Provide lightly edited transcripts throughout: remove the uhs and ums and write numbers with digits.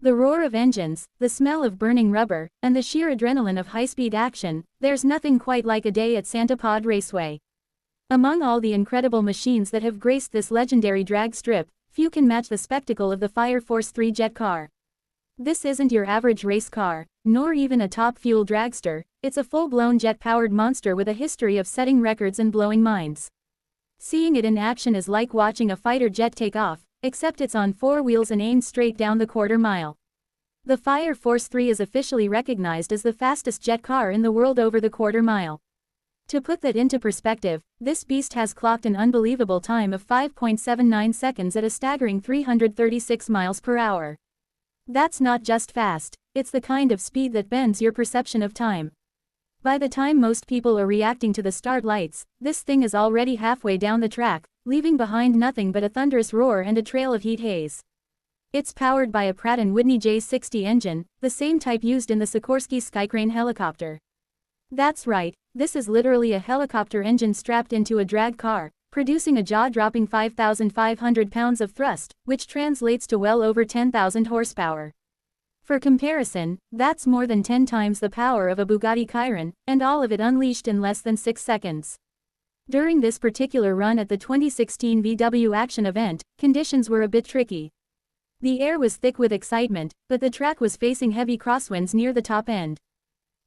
The roar of engines, the smell of burning rubber, and the sheer adrenaline of high-speed action, there's nothing quite like a day at Santa Pod Raceway. Among all the incredible machines that have graced this legendary drag strip, few can match the spectacle of the Fireforce 3 jet car. This isn't your average race car, nor even a top-fuel dragster, it's a full-blown jet-powered monster with a history of setting records and blowing minds. Seeing it in action is like watching a fighter jet take off, except it's on 4 wheels and aimed straight down the quarter mile. The Fireforce 3 is officially recognized as the fastest jet car in the world over the quarter mile. To put that into perspective, this beast has clocked an unbelievable time of 5.79 seconds at a staggering 336 miles per hour. That's not just fast, it's the kind of speed that bends your perception of time. By the time most people are reacting to the start lights, this thing is already halfway down the track, leaving behind nothing but a thunderous roar and a trail of heat haze. It's powered by a Pratt Whitney J60 engine, the same type used in the Sikorsky Skycrane helicopter. That's right, this is literally a helicopter engine strapped into a drag car, producing a jaw-dropping 5,500 pounds of thrust, which translates to well over 10,000 horsepower. For comparison, that's more than 10 times the power of a Bugatti Chiron, and all of it unleashed in less than 6 seconds. During this particular run at the 2016 VW Action event, conditions were a bit tricky. The air was thick with excitement, but the track was facing heavy crosswinds near the top end.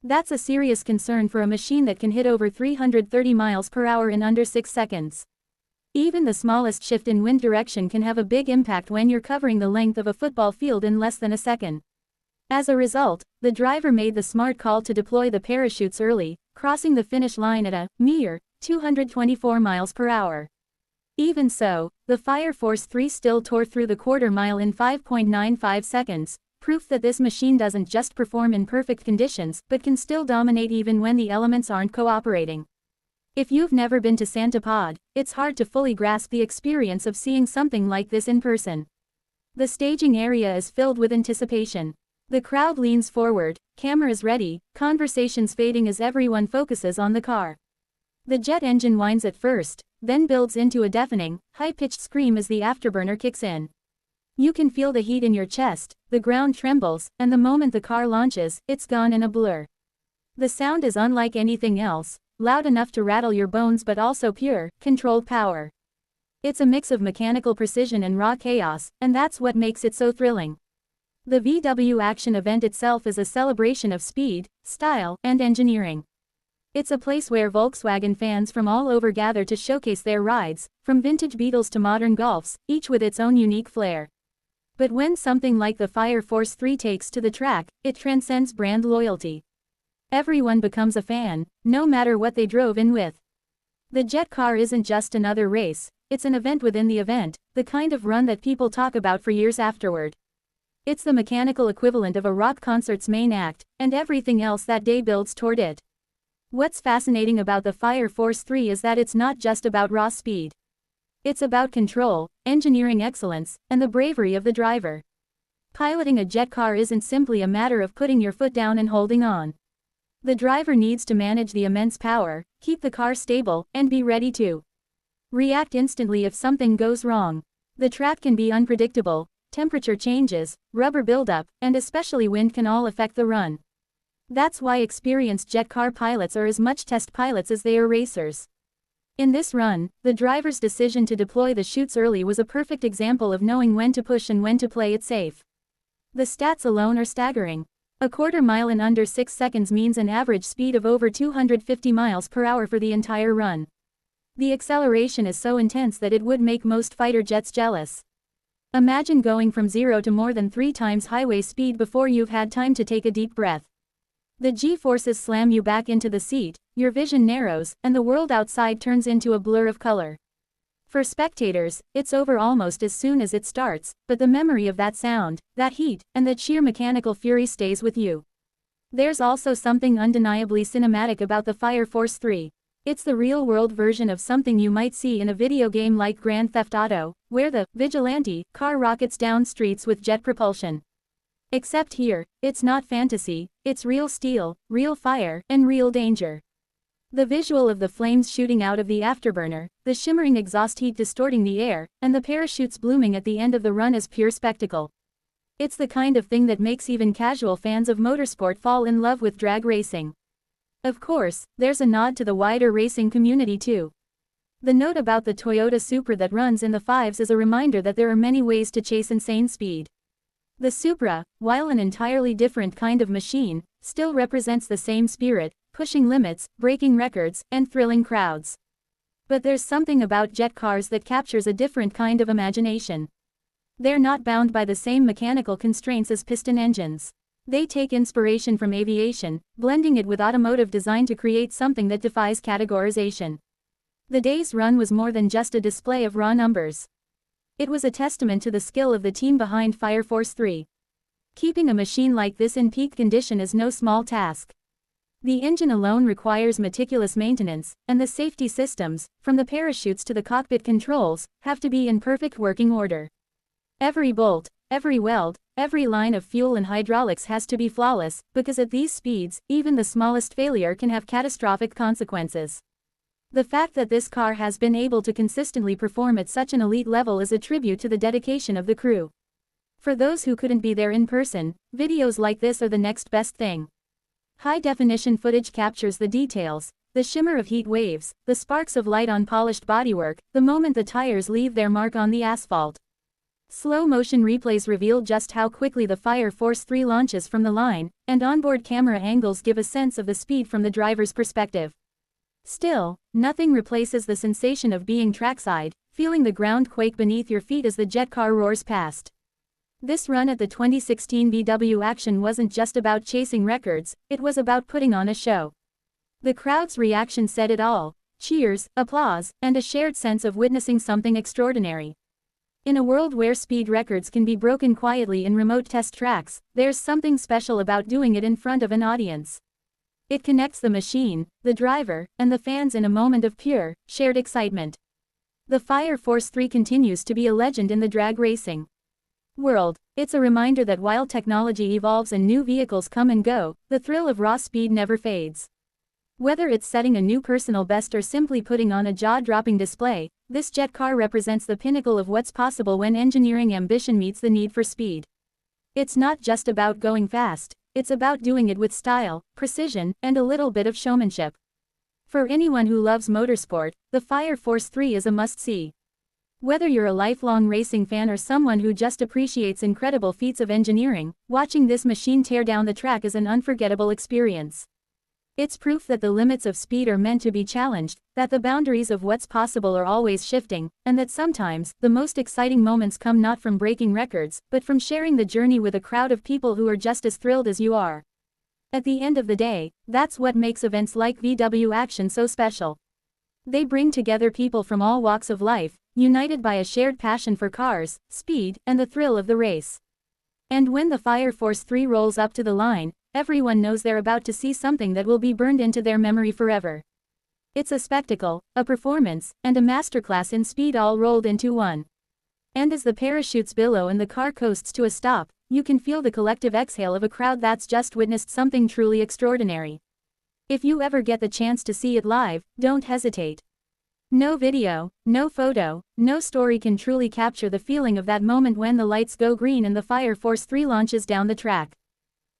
That's a serious concern for a machine that can hit over 330 miles per hour in under 6 seconds. Even the smallest shift in wind direction can have a big impact when you're covering the length of a football field in less than a second. As a result, the driver made the smart call to deploy the parachutes early, crossing the finish line at a mere 224 miles per hour. Even so, the Fireforce 3 still tore through the quarter mile in 5.95 seconds, proof that this machine doesn't just perform in perfect conditions but can still dominate even when the elements aren't cooperating. If you've never been to Santa Pod, it's hard to fully grasp the experience of seeing something like this in person. The staging area is filled with anticipation. The crowd leans forward, cameras ready, conversations fading as everyone focuses on the car. The jet engine whines at first, then builds into a deafening, high-pitched scream as the afterburner kicks in. You can feel the heat in your chest, the ground trembles, and the moment the car launches, it's gone in a blur. The sound is unlike anything else, loud enough to rattle your bones but also pure, controlled power. It's a mix of mechanical precision and raw chaos, and that's what makes it so thrilling. The VW Action event itself is a celebration of speed, style, and engineering. It's a place where Volkswagen fans from all over gather to showcase their rides, from vintage Beetles to modern Golfs, each with its own unique flair. But when something like the Fireforce 3 takes to the track, it transcends brand loyalty. Everyone becomes a fan, no matter what they drove in with. The jet car isn't just another race, it's an event within the event, the kind of run that people talk about for years afterward. It's the mechanical equivalent of a rock concert's main act, and everything else that day builds toward it. What's fascinating about the Fireforce 3 is that it's not just about raw speed. It's about control, engineering excellence, and the bravery of the driver. Piloting a jet car isn't simply a matter of putting your foot down and holding on. The driver needs to manage the immense power, keep the car stable, and be ready to react instantly if something goes wrong. The track can be unpredictable, temperature changes, rubber buildup, and especially wind can all affect the run. That's why experienced jet car pilots are as much test pilots as they are racers. In this run, the driver's decision to deploy the chutes early was a perfect example of knowing when to push and when to play it safe. The stats alone are staggering. A quarter mile in under 6 seconds means an average speed of over 250 miles per hour for the entire run. The acceleration is so intense that it would make most fighter jets jealous. Imagine going from 0 to more than 3 times highway speed before you've had time to take a deep breath. The G-forces slam you back into the seat, your vision narrows, and the world outside turns into a blur of color. For spectators, it's over almost as soon as it starts, but the memory of that sound, that heat, and that sheer mechanical fury stays with you. There's also something undeniably cinematic about the Fireforce 3. It's the real-world version of something you might see in a video game like Grand Theft Auto, where the Vigilante car rockets down streets with jet propulsion. Except here, it's not fantasy, it's real steel, real fire, and real danger. The visual of the flames shooting out of the afterburner, the shimmering exhaust heat distorting the air, and the parachutes blooming at the end of the run is pure spectacle. It's the kind of thing that makes even casual fans of motorsport fall in love with drag racing. Of course, there's a nod to the wider racing community too. The note about the Toyota Supra that runs in the fives is a reminder that there are many ways to chase insane speed. The Supra, while an entirely different kind of machine, still represents the same spirit, pushing limits, breaking records, and thrilling crowds. But there's something about jet cars that captures a different kind of imagination. They're not bound by the same mechanical constraints as piston engines. They take inspiration from aviation, blending it with automotive design to create something that defies categorization. The day's run was more than just a display of raw numbers. It was a testament to the skill of the team behind Fireforce 3. Keeping a machine like this in peak condition is no small task. The engine alone requires meticulous maintenance, and the safety systems, from the parachutes to the cockpit controls, have to be in perfect working order. Every bolt, every weld, every line of fuel and hydraulics has to be flawless, because at these speeds, even the smallest failure can have catastrophic consequences. The fact that this car has been able to consistently perform at such an elite level is a tribute to the dedication of the crew. For those who couldn't be there in person, videos like this are the next best thing. High-definition footage captures the details, the shimmer of heat waves, the sparks of light on polished bodywork, the moment the tires leave their mark on the asphalt. Slow-motion replays reveal just how quickly the Fireforce 3 launches from the line, and onboard camera angles give a sense of the speed from the driver's perspective. Still, nothing replaces the sensation of being trackside, feeling the ground quake beneath your feet as the jet car roars past. This run at the 2016 VW Action wasn't just about chasing records, it was about putting on a show. The crowd's reaction said it all: cheers, applause, and a shared sense of witnessing something extraordinary. In a world where speed records can be broken quietly in remote test tracks, there's something special about doing it in front of an audience. It connects the machine, the driver, and the fans in a moment of pure, shared excitement. The Fireforce 3 continues to be a legend in the drag racing world. It's a reminder that while technology evolves and new vehicles come and go, the thrill of raw speed never fades. Whether it's setting a new personal best or simply putting on a jaw-dropping display, this jet car represents the pinnacle of what's possible when engineering ambition meets the need for speed. It's not just about going fast. It's about doing it with style, precision, and a little bit of showmanship. For anyone who loves motorsport, the Fireforce 3 is a must-see. Whether you're a lifelong racing fan or someone who just appreciates incredible feats of engineering, watching this machine tear down the track is an unforgettable experience. It's proof that the limits of speed are meant to be challenged, that the boundaries of what's possible are always shifting, and that sometimes, the most exciting moments come not from breaking records, but from sharing the journey with a crowd of people who are just as thrilled as you are. At the end of the day, that's what makes events like VW Action so special. They bring together people from all walks of life, united by a shared passion for cars, speed, and the thrill of the race. And when the Fireforce 3 rolls up to the line, everyone knows they're about to see something that will be burned into their memory forever. It's a spectacle, a performance, and a masterclass in speed all rolled into one. And as the parachutes billow and the car coasts to a stop, you can feel the collective exhale of a crowd that's just witnessed something truly extraordinary. If you ever get the chance to see it live, don't hesitate. No video, no photo, no story can truly capture the feeling of that moment when the lights go green and the Fireforce 3 launches down the track.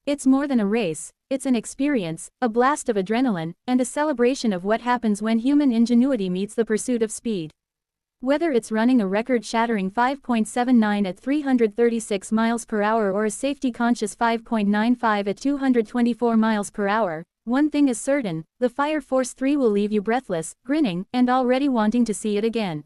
It's more than a race, it's an experience, a blast of adrenaline, and a celebration of what happens when human ingenuity meets the pursuit of speed. Whether it's running a record-shattering 5.79 at 336 miles per hour or a safety-conscious 5.95 at 224 miles per hour, one thing is certain: the Fireforce 3 will leave you breathless, grinning, and already wanting to see it again.